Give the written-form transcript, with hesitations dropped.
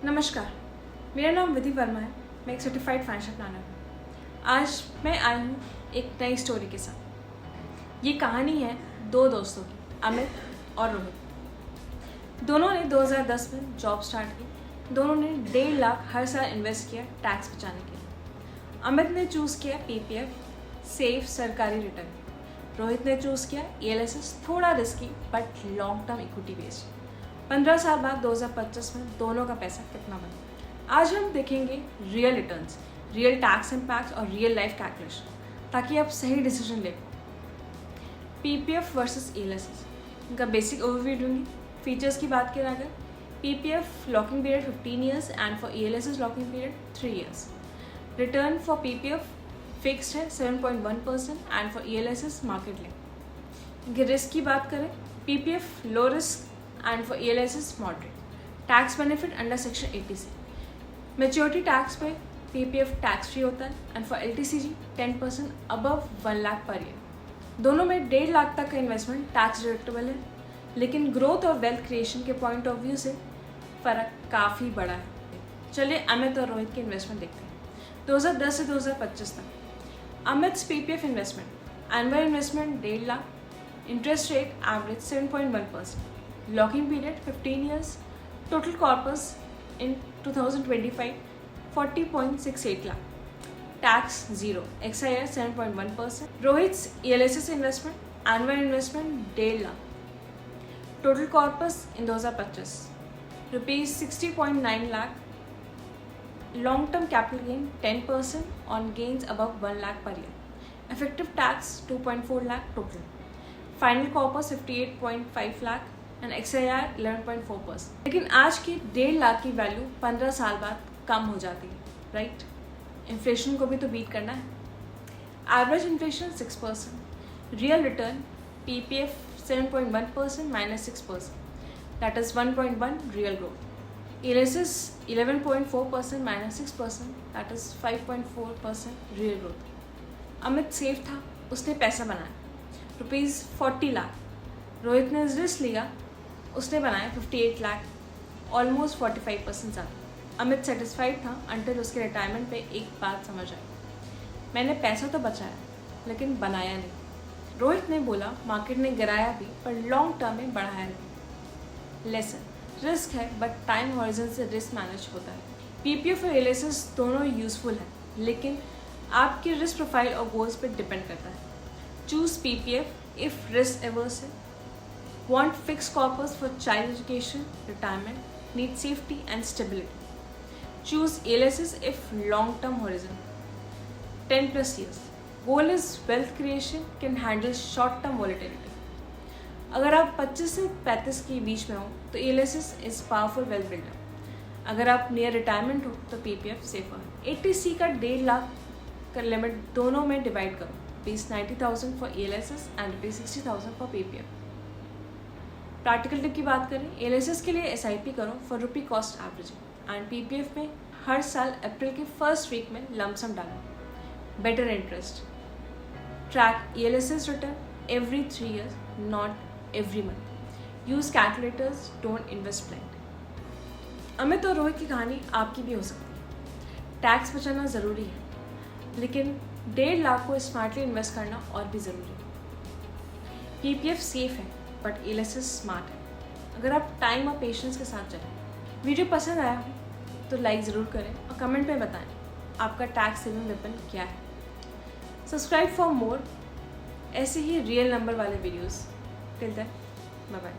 नमस्कार, मेरा नाम विधि वर्मा है। मैं एक सर्टिफाइड फाइनेंशियल प्लानर हूँ। आज मैं आई हूँ एक नई स्टोरी के साथ। ये कहानी है दो दोस्तों की, अमित और रोहित। दोनों ने 2010 में जॉब स्टार्ट की। दोनों ने 1.5 लाख हर साल इन्वेस्ट किया टैक्स बचाने के लिए। अमित ने चूज़ किया PPF, सेफ सरकारी रिटर्न। रोहित ने चूज़ किया ELSS, थोड़ा risky but long term equity based. 15 साल बाद 2025 में दोनों का पैसा कितना बना। आज हम देखेंगे real returns, real tax impact और रियल लाइफ कैलकुलेशन, ताकि आप सही डिसीजन ले पाओ। PPF वर्सेस ELSS, इनका बेसिक ओवरव्यू दूंगी। फीचर्स की बात करें अगर, PPF locking period 15 years and for ELSS locking period 3 years. Return for PPF fixed है 7.1% and for ELSS market link. इनके रिस्क की बात करें, PPF low risk and for ELSS moderate. Tax benefit under section 80C. Maturity tax पे PPF tax free होता है and for LTCG 10% above 1 lakh per year. दोनों में 1.5 लाख तक का इन्वेस्टमेंट टैक्स डिडक्टेबल है, लेकिन ग्रोथ और वेल्थ क्रिएशन के पॉइंट ऑफ व्यू से फ़र्क काफ़ी बड़ा है। चलिए अमित और रोहित के इन्वेस्टमेंट देखते हैं। 2010 से 2025 तक अमित्स PPF investment, annual investment 1.5 lakh, interest rate average 7.1%, locking period 15 years, total corpus in 2025 40.68 lakh, tax 0, XIR 7.1%। रोहित्स ELSS investment, annual investment 1.5 lakh, total corpus in 2025 ₹60.9 lakh, long term capital gain 10% on gains above 1 lakh per year, effective tax 2.4 lakh total, final corpus 58.5 lakh and XIR 11.4%। लेकिन आज की 1.5 लाख की value 15 साल बाद कम हो जाती है, right? Inflation को भी तो बीट करना है। Average inflation 6%, real return PPF 7.1% minus 6%, that is 1.1 real growth. ELSS 11.4% minus 6%, that is 5.4% real growth. Amit safe था, उसने पैसा बनाया ₹40 लाख। रोहित ने रिस्क लिया, उसने बनाया 58 लाख, ऑलमोस्ट 45% ज़्यादा। अमित सेटिस्फाइड था अंटिल उसके रिटायरमेंट पे एक बात समझ आई, मैंने पैसा तो बचाया लेकिन बनाया नहीं। रोहित ने बोला मार्केट ने गिराया भी पर लॉन्ग टर्म में बढ़ाया नहीं। लेसन, रिस्क है बट टाइम हॉरिजन से रिस्क मैनेज होता है। PPF और ELSS दोनों यूजफुल हैं, लेकिन आपकी रिस्क प्रोफाइल और गोल्स पे डिपेंड करता है। Choose PPF if risk averse है, want fixed corpus for child education, retirement, need safety and stability. Choose ELSS if long-term horizon, 10+ years. Goal is wealth creation, can handle short-term volatility. अगर आप 25 से 35 के बीच में हो तो ELSS is powerful wealth builder. अगर आप नियर रिटायरमेंट हो तो PPF सेफर है। 80C का 1.5 लाख का लिमिट दोनों में डिवाइड करो, ₹90,000 for ELSS and ₹60,000 for PPF। Practical tip की बात करें, ELSS के लिए SIP करो for rupee cost averaging and PPF में हर साल अप्रैल के फर्स्ट वीक में लमसम डालो, better interest. Track ELSS return every 3 years, not every month. Use calculators, don't invest blind. Amit और रोहित की कहानी आपकी भी हो सकती है। टैक्स बचाना ज़रूरी है, लेकिन 1.5 लाख को स्मार्टली इन्वेस्ट करना और भी ज़रूरी है। PPF सेफ है बट ELSS स्मार्ट है, अगर आप टाइम और पेशेंस के साथ चलें। वीडियो पसंद आया हो तो लाइक ज़रूर करें और कमेंट में बताएं आपका टैक्स सेविंग वेपन क्या है। सब्सक्राइब फॉर मोर ऐसे ही रियल नंबर वाले videos. Till then, bye bye.